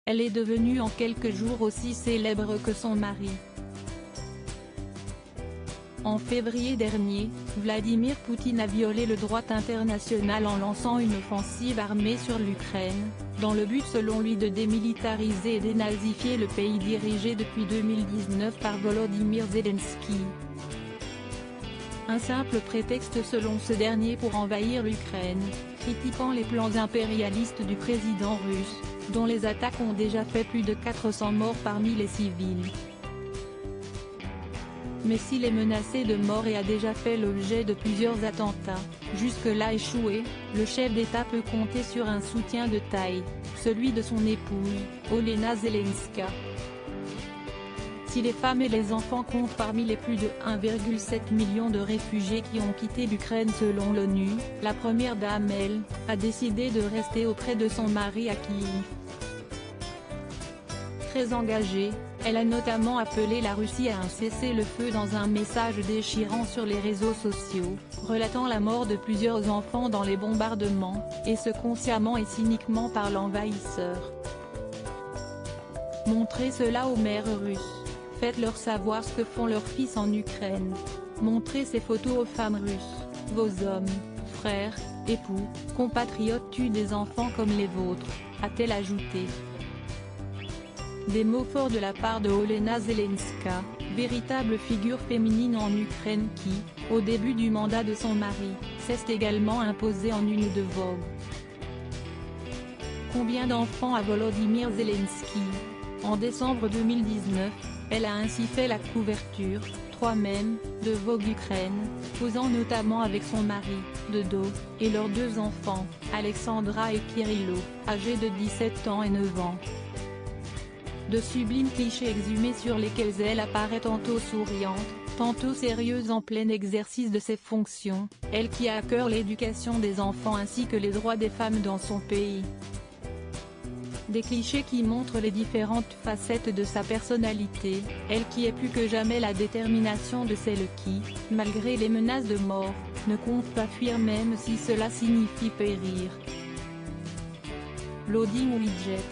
Elle est devenue en quelques jours aussi célèbre que son mari. En février dernier, Vladimir Poutine a violé le droit international en lançant une offensive armée sur l'Ukraine, dans le but selon lui de démilitariser et dénazifier le pays dirigé depuis 2019 par Volodymyr Zelensky. Un simple prétexte selon ce dernier pour envahir l'Ukraine, critiquant les plans impérialistes du président russe, dont les attaques ont déjà fait plus de 400 morts parmi les civils. Mais s'il est menacé de mort et a déjà fait l'objet de plusieurs attentats, jusque-là échoués, le chef d'État peut compter sur un soutien de taille, celui de son épouse, Olena Zelenska. Si les femmes et les enfants comptent parmi les plus de 1,7 million de réfugiés qui ont quitté l'Ukraine selon l'ONU, la première dame, elle, a décidé de rester auprès de son mari à Kiev. Très engagée, elle a notamment appelé la Russie à un cessez-le-feu dans un message déchirant sur les réseaux sociaux, relatant la mort de plusieurs enfants dans les bombardements, et ce consciemment et cyniquement par l'envahisseur. Montrez cela aux mères russes. Faites-leur savoir ce que font leurs fils en Ukraine. Montrez ces photos aux femmes russes. Vos hommes, frères, époux, compatriotes tuent des enfants comme les vôtres, a-t-elle ajouté. Des mots forts de la part de Olena Zelenska, véritable figure féminine en Ukraine qui, au début du mandat de son mari, s'est également imposée en une de Vogue. Combien d'enfants a Volodymyr Zelensky? En décembre 2019, elle a ainsi fait la couverture, 3 même, de Vogue Ukraine, posant notamment avec son mari, de dos, et leurs 2 enfants, Alexandra et Kirilo, âgés de 17 ans et 9 ans. De sublimes clichés exhumés sur lesquels elle apparaît tantôt souriante, tantôt sérieuse en plein exercice de ses fonctions, elle qui a à cœur l'éducation des enfants ainsi que les droits des femmes dans son pays. Des clichés qui montrent les différentes facettes de sa personnalité, elle qui est plus que jamais la détermination de celle qui, malgré les menaces de mort, ne compte pas fuir même si cela signifie périr. Loading Widget.